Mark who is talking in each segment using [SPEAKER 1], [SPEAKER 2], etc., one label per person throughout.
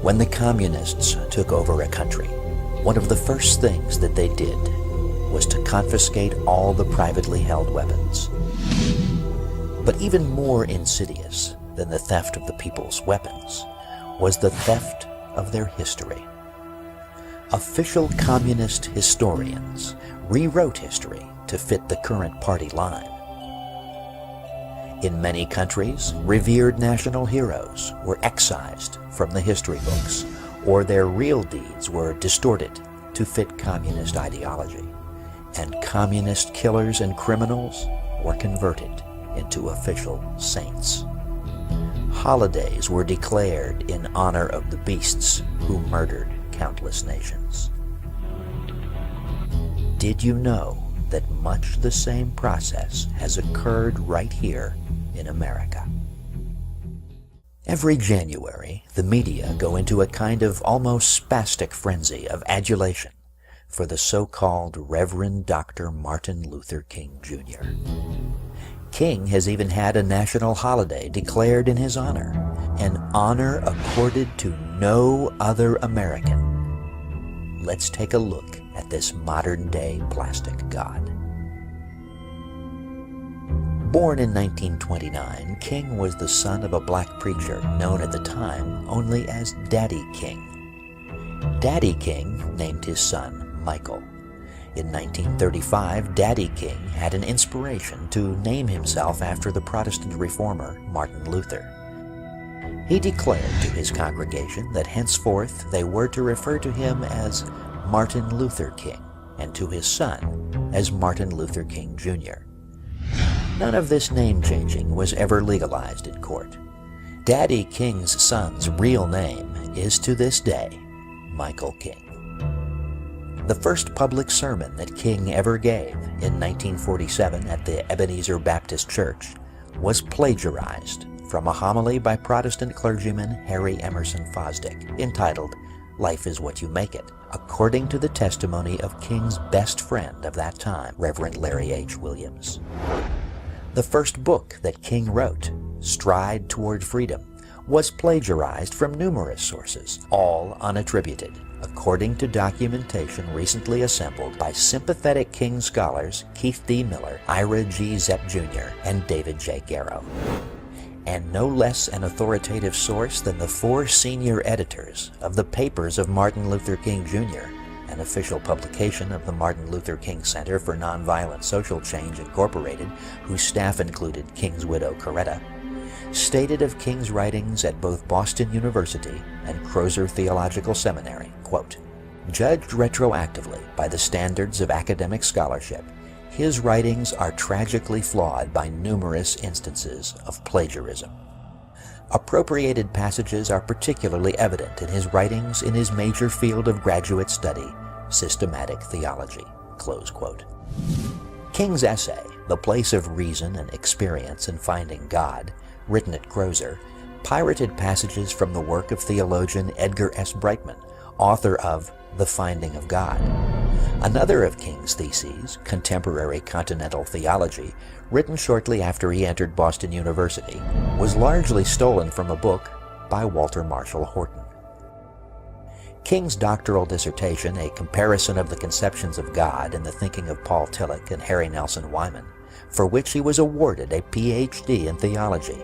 [SPEAKER 1] When the communists took over a country, one of the first things that they did was to confiscate all the privately held weapons. But even more insidious than the theft of the people's weapons was the theft of their history. Official communist historians rewrote history to fit the current party line. In many countries, revered national heroes were excised from the history books, or their real deeds were distorted to fit communist ideology, and communist killers and criminals were converted into official saints. Holidays were declared in honor of the beasts who murdered countless nations. Did you know that much the same process has occurred right here in America? Every January, the media go into a kind of almost spastic frenzy of adulation for the so-called Reverend Dr. Martin Luther King Jr. King has even had a national holiday declared in his honor, an honor accorded to no other American. Let's take a look at this modern-day plastic god. Born in 1929, King was the son of a black preacher known at the time only as Daddy King. Daddy King named his son Michael. In 1935, Daddy King had an inspiration to name himself after the Protestant reformer Martin Luther. He declared to his congregation that henceforth they were to refer to him as Martin Luther King, and to his son as Martin Luther King Jr. None of this name-changing was ever legalized in court. Daddy King's son's real name is to this day Michael King. The first public sermon that King ever gave in 1947 at the Ebenezer Baptist Church was plagiarized from a homily by Protestant clergyman Harry Emerson Fosdick entitled "Life is What You Make It," according to the testimony of King's best friend of that time, Reverend Larry H. Williams. The first book that King wrote, Stride Toward Freedom, was plagiarized from numerous sources, all unattributed, according to documentation recently assembled by sympathetic King scholars Keith D. Miller, Ira G. Zepp Jr., and David J. Garrow. And no less an authoritative source than the 4 senior editors of the Papers of Martin Luther King Jr., an official publication of the Martin Luther King Center for Nonviolent Social Change, Incorporated, whose staff included King's widow Coretta, stated of King's writings at both Boston University and Crozer Theological Seminary, quote, "Judged retroactively by the standards of academic scholarship, his writings are tragically flawed by numerous instances of plagiarism. Appropriated passages are particularly evident in his writings in his major field of graduate study, systematic theology," close quote. King's essay, The Place of Reason and Experience in Finding God, written at Crozer, pirated passages from the work of theologian Edgar S. Brightman, author of The Finding of God. Another of King's theses, Contemporary Continental Theology, written shortly after he entered Boston University, was largely stolen from a book by Walter Marshall Horton. King's doctoral dissertation, A Comparison of the Conceptions of God in the Thinking of Paul Tillich and Harry Nelson Wyman, for which he was awarded a Ph.D. in theology,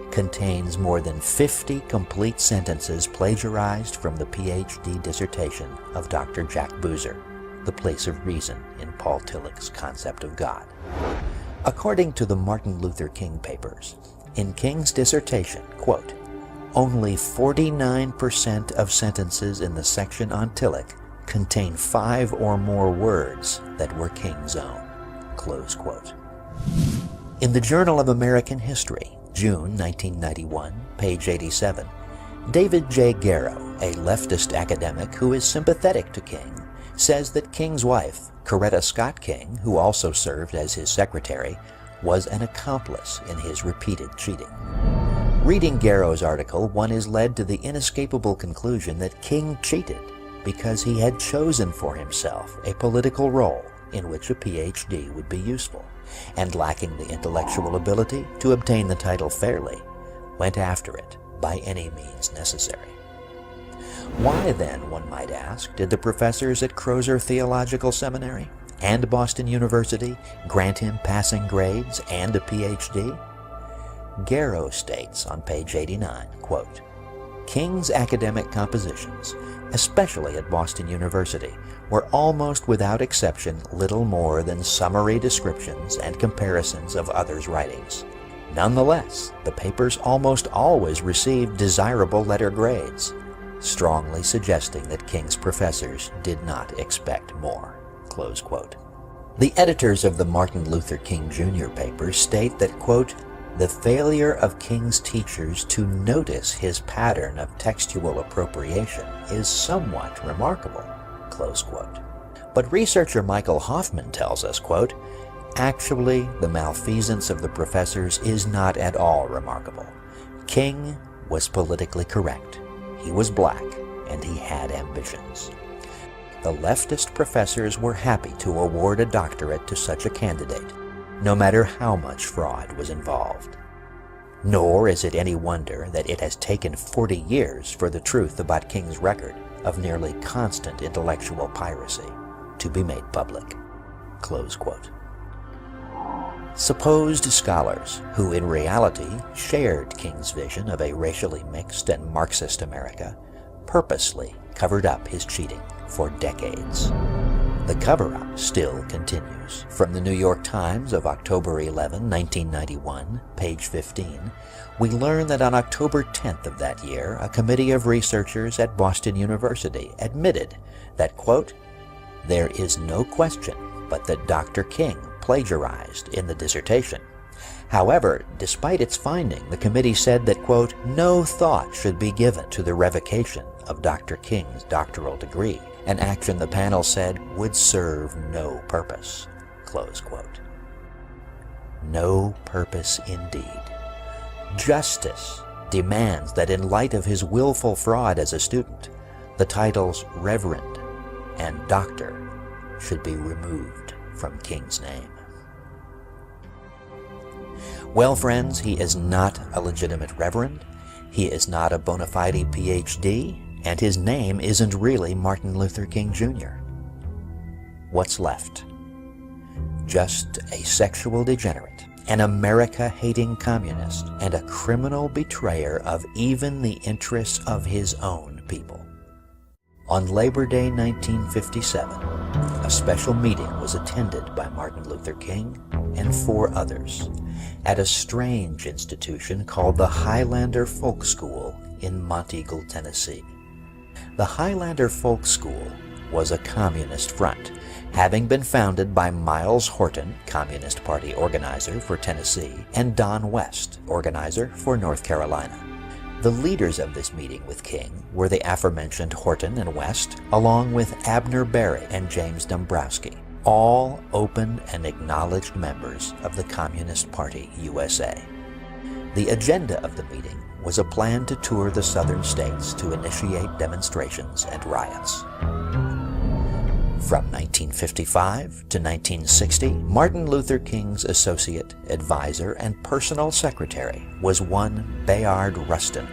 [SPEAKER 1] contains more than 50 complete sentences plagiarized from the Ph.D. dissertation of Dr. Jack Boozer, The Place of Reason in Paul Tillich's Concept of God. According to the Martin Luther King Papers, in King's dissertation, quote, "Only 49% of sentences in the section on Tillich contain 5 or more words that were King's own," close quote. In the Journal of American History, June 1991, page 87, David J. Garrow, a leftist academic who is sympathetic to King, says that King's wife, Coretta Scott King, who also served as his secretary, was an accomplice in his repeated cheating. Reading Garrow's article, one is led to the inescapable conclusion that King cheated because he had chosen for himself a political role in which a PhD would be useful, and lacking the intellectual ability to obtain the title fairly, went after it by any means necessary. Why then, one might ask, did the professors at Crozer Theological Seminary and Boston University grant him passing grades and a PhD? Garrow states on page 89, quote, "King's academic compositions, especially at Boston University, were almost without exception little more than summary descriptions and comparisons of others' writings. Nonetheless, the papers almost always received desirable letter grades, strongly suggesting that King's professors did not expect more." Close quote. The editors of the Martin Luther King Jr. papers state that, quote, "The failure of King's teachers to notice his pattern of textual appropriation is somewhat remarkable," close quote. But researcher Michael Hoffman tells us, quote, "Actually, the malfeasance of the professors is not at all remarkable. King was politically correct. He was black, and he had ambitions. The leftist professors were happy to award a doctorate to such a candidate, no matter how much fraud was involved. Nor is it any wonder that it has taken 40 years for the truth about King's record of nearly constant intellectual piracy to be made public." Close quote. Supposed scholars who in reality shared King's vision of a racially mixed and Marxist America purposely covered up his cheating for decades. The cover-up still continues. From the New York Times of October 11, 1991, page 15, we learn that on October 10th of that year, a committee of researchers at Boston University admitted that, quote, "There is no question but that Dr. King plagiarized in the dissertation. However, despite its finding, the committee said that, quote, no thought should be given to the revocation of Dr. King's doctoral degree, an action the panel said would serve no purpose," close quote. No purpose indeed. Justice demands that in light of his willful fraud as a student, the titles Reverend and Doctor should be removed from King's name. Well, friends, he is not a legitimate reverend, he is not a bona fide PhD, and his name isn't really Martin Luther King Jr. What's left? Just a sexual degenerate, an America-hating communist, and a criminal betrayer of even the interests of his own people. On Labor Day 1957, a special meeting was attended by Martin Luther King and 4 others at a strange institution called the Highlander Folk School in Monteagle, Tennessee. The Highlander Folk School was a communist front, having been founded by Miles Horton, Communist Party organizer for Tennessee, and Don West, organizer for North Carolina. The leaders of this meeting with King were the aforementioned Horton and West, along with Abner Berry and James Dombrowski, all open and acknowledged members of the Communist Party USA. The agenda of the meeting was a plan to tour the southern states to initiate demonstrations and riots. From 1955 to 1960, Martin Luther King's associate, advisor, and personal secretary was one Bayard Rustin.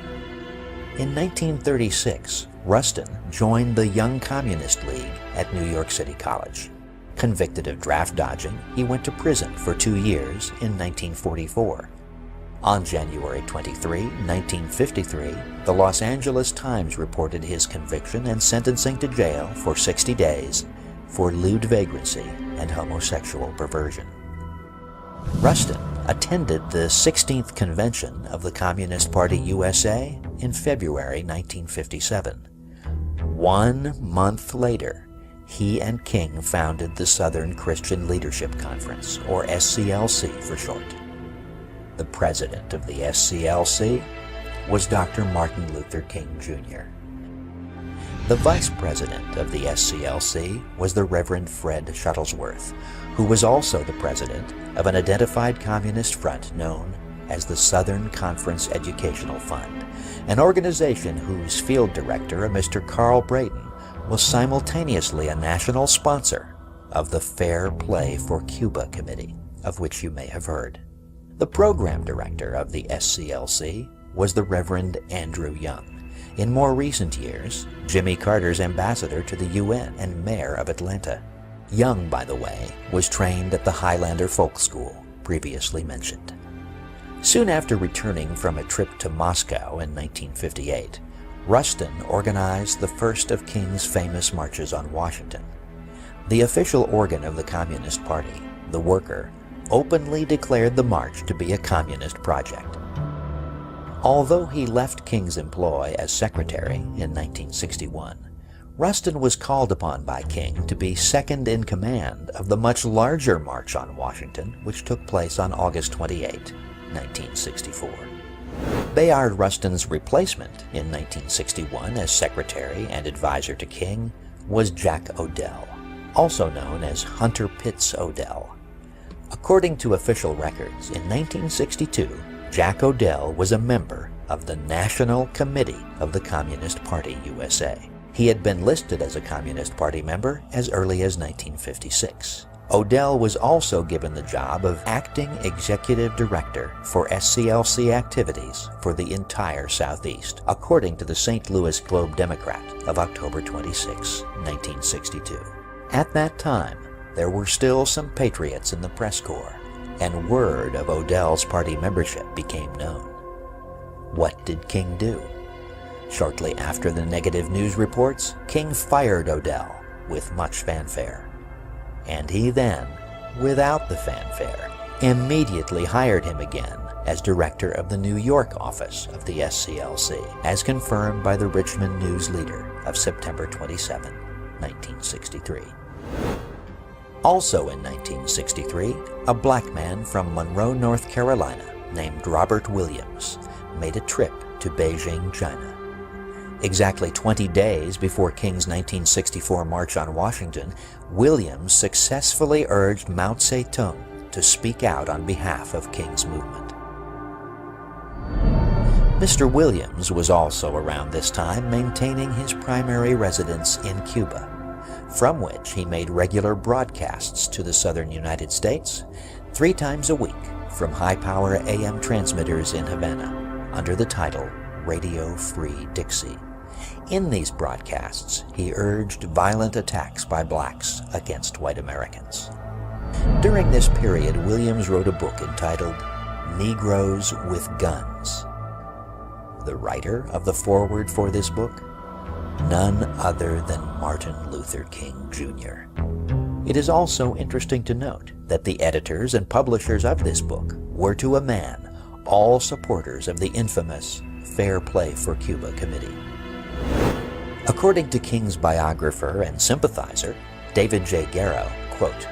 [SPEAKER 1] In 1936, Rustin joined the Young Communist League at New York City College. Convicted of draft dodging, he went to prison for 2 years in 1944. On January 23, 1953, the Los Angeles Times reported his conviction and sentencing to jail for 60 days for lewd vagrancy and homosexual perversion. Rustin attended the 16th convention of the Communist Party USA in February 1957. 1 month later, he and King founded the Southern Christian Leadership Conference, or SCLC for short. The president of the SCLC was Dr. Martin Luther King Jr. The vice president of the SCLC was the Reverend Fred Shuttlesworth, who was also the president of an identified communist front known as the Southern Conference Educational Fund, an organization whose field director, a Mr. Carl Braden, was simultaneously a national sponsor of the Fair Play for Cuba Committee, of which you may have heard. The program director of the SCLC was the Reverend Andrew Young, in more recent years, Jimmy Carter's ambassador to the UN and mayor of Atlanta. Young, by the way, was trained at the Highlander Folk School, previously mentioned. Soon after returning from a trip to Moscow in 1958, Rustin organized the first of King's famous marches on Washington. The official organ of the Communist Party, the Worker, openly declared the march to be a communist project. Although he left King's employ as secretary in 1961, Rustin was called upon by King to be second in command of the much larger March on Washington, which took place on August 28, 1964. Bayard Rustin's replacement in 1961 as secretary and advisor to King was Jack Odell, also known as Hunter Pitts Odell. According to official records, in 1962, Jack Odell was a member of the National Committee of the Communist Party USA. He had been listed as a Communist Party member as early as 1956. Odell was also given the job of acting executive director for SCLC activities for the entire Southeast, according to the St. Louis Globe-Democrat of October 26, 1962. At that time, there were still some patriots in the press corps, and word of Odell's party membership became known. What did King do? Shortly after the negative news reports, King fired Odell with much fanfare. And he then, without the fanfare, immediately hired him again as director of the New York office of the SCLC, as confirmed by the Richmond News Leader of September 27, 1963. Also in 1963, a black man from Monroe, North Carolina, named Robert Williams, made a trip to Beijing, China. Exactly 20 days before King's 1964 March on Washington, Williams successfully urged Mao Zedong to speak out on behalf of King's movement. Mr. Williams was also around this time maintaining his primary residence in Cuba, from which he made regular broadcasts to the southern United States 3 times a week from high-power AM transmitters in Havana under the title Radio Free Dixie. In these broadcasts, he urged violent attacks by blacks against white Americans. During this period, Williams wrote a book entitled Negroes with Guns. The writer of the foreword for this book? None other than Martin Luther King, Jr. It is also interesting to note that the editors and publishers of this book were to a man all supporters of the infamous Fair Play for Cuba Committee. According to King's biographer and sympathizer, David J. Garrow, quote,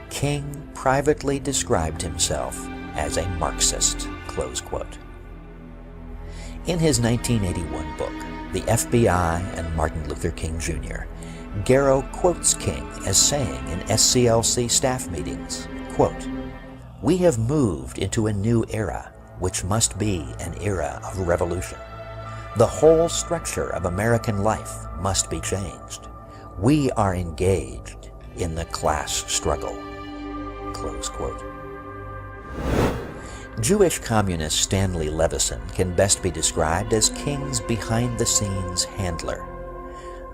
[SPEAKER 1] King privately described himself as a Marxist, close quote. In his 1981 book, The FBI and Martin Luther King, Jr., Garrow quotes King as saying in SCLC staff meetings, quote, "We have moved into a new era, which must be an era of revolution. The whole structure of American life must be changed. We are engaged in the class struggle." Close quote. Jewish communist Stanley Levison can best be described as King's behind-the-scenes handler.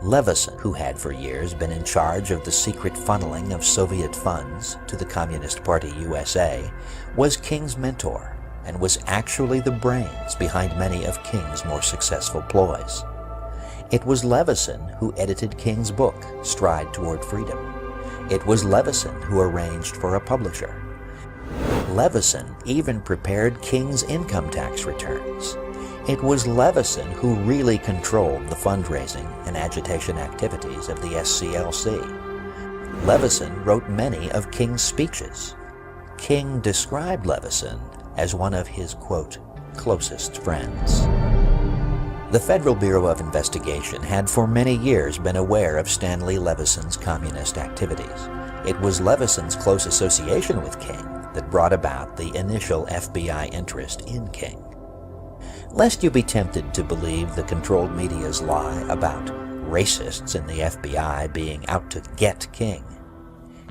[SPEAKER 1] Levison, who had for years been in charge of the secret funneling of Soviet funds to the Communist Party USA, was King's mentor and was actually the brains behind many of King's more successful ploys. It was Levison who edited King's book, Stride Toward Freedom. It was Levison who arranged for a publisher. Levison even prepared King's income tax returns. It was Levison who really controlled the fundraising and agitation activities of the SCLC. Levison wrote many of King's speeches. King described Levison as one of his, quote, closest friends. The Federal Bureau of Investigation had for many years been aware of Stanley Levison's communist activities. It was Levison's close association with King that brought about the initial FBI interest in King. Lest you be tempted to believe the controlled media's lie about racists in the FBI being out to get King.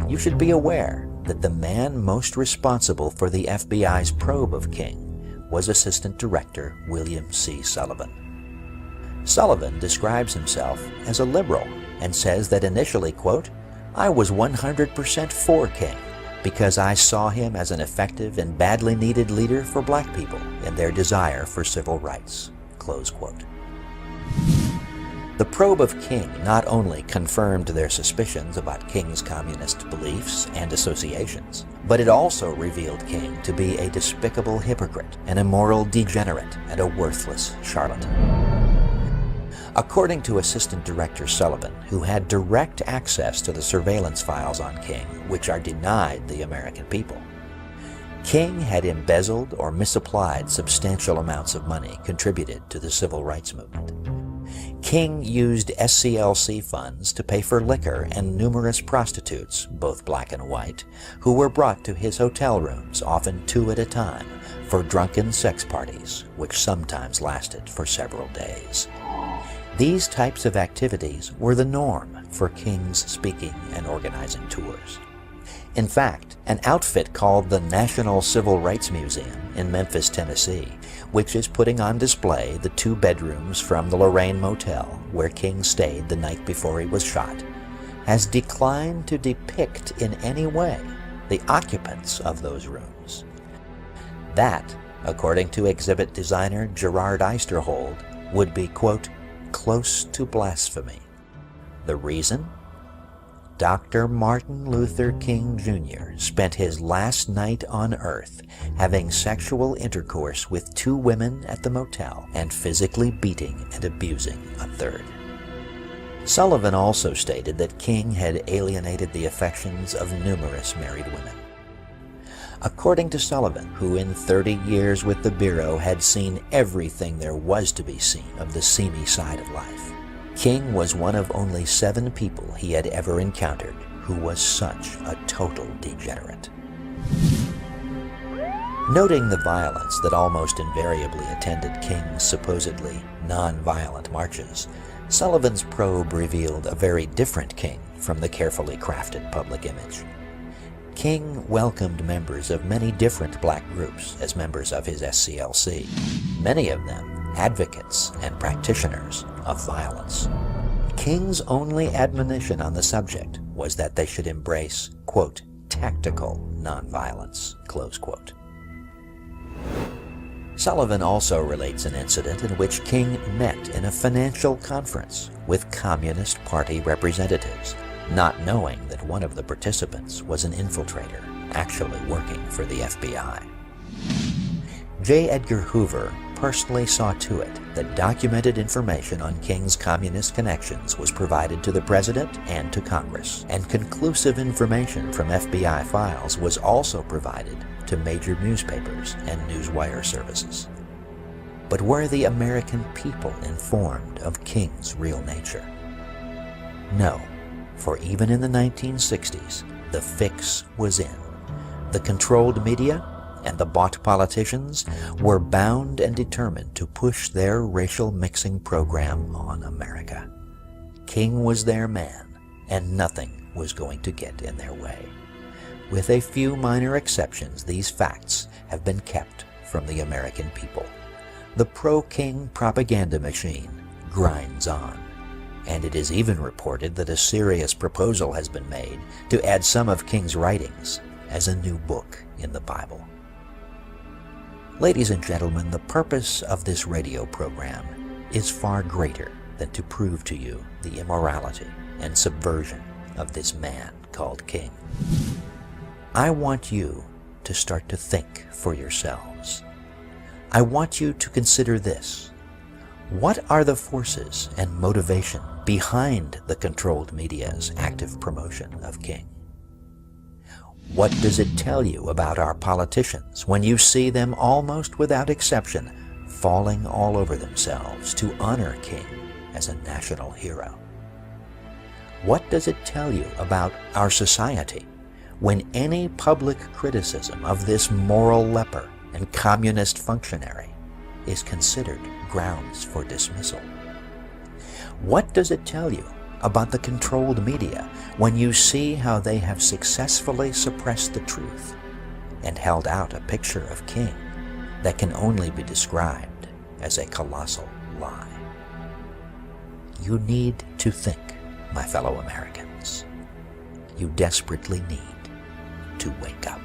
[SPEAKER 1] You should be aware that the man most responsible for the FBI's probe of King was Assistant Director William C. Sullivan. Sullivan describes himself as a liberal and says that initially, quote, "I was 100% for King because I saw him as an effective and badly needed leader for black people in their desire for civil rights," close quote. The probe of King not only confirmed their suspicions about King's communist beliefs and associations, but it also revealed King to be a despicable hypocrite, an immoral degenerate, and a worthless charlatan. According to Assistant Director Sullivan, who had direct access to the surveillance files on King, which are denied the American people, King had embezzled or misapplied substantial amounts of money contributed to the civil rights movement. King used SCLC funds to pay for liquor and numerous prostitutes, both black and white, who were brought to his hotel rooms, often 2 at a time, for drunken sex parties, which sometimes lasted for several days. These types of activities were the norm for King's speaking and organizing tours. In fact, an outfit called the National Civil Rights Museum in Memphis, Tennessee, which is putting on display the 2 bedrooms from the Lorraine Motel where King stayed the night before he was shot, has declined to depict in any way the occupants of those rooms. That, according to exhibit designer Gerard Eisterhold, would be, quote, "close to blasphemy." The reason? Dr. Martin Luther King Jr. spent his last night on Earth having sexual intercourse with 2 women at the motel and physically beating and abusing a 3rd. Sullivan also stated that King had alienated the affections of numerous married women. According to Sullivan, who in 30 years with the Bureau had seen everything there was to be seen of the seamy side of life, King was one of only 7 people he had ever encountered who was such a total degenerate. Noting the violence that almost invariably attended King's supposedly non-violent marches, Sullivan's probe revealed a very different King from the carefully crafted public image. King welcomed members of many different black groups as members of his SCLC, many of them advocates and practitioners of violence. King's only admonition on the subject was that they should embrace, quote, "tactical nonviolence," close quote. Sullivan also relates an incident in which King met in a financial conference with Communist Party representatives, not knowing that one of the participants was an infiltrator actually working for the FBI. J. Edgar Hoover personally saw to it that documented information on King's communist connections was provided to the President and to Congress, and conclusive information from FBI files was also provided to major newspapers and newswire services. But were the American people informed of King's real nature? No, for even in the 1960s, the fix was in. The controlled media and the bought politicians were bound and determined to push their racial mixing program on America. King was their man, and nothing was going to get in their way. With a few minor exceptions, these facts have been kept from the American people. The pro-King propaganda machine grinds on, and it is even reported that a serious proposal has been made to add some of King's writings as a new book in the Bible. Ladies and gentlemen, the purpose of this radio program is far greater than to prove to you the immorality and subversion of this man called King. I want you to start to think for yourselves. I want you to consider this. What are the forces and motivation behind the controlled media's active promotion of King? What does it tell you about our politicians when you see them almost without exception falling all over themselves to honor King as a national hero? What does it tell you about our society when any public criticism of this moral leper and communist functionary is considered grounds for dismissal? What does it tell you about the controlled media when you see how they have successfully suppressed the truth and held out a picture of King that can only be described as a colossal lie? You need to think, my fellow Americans. You desperately need to wake up.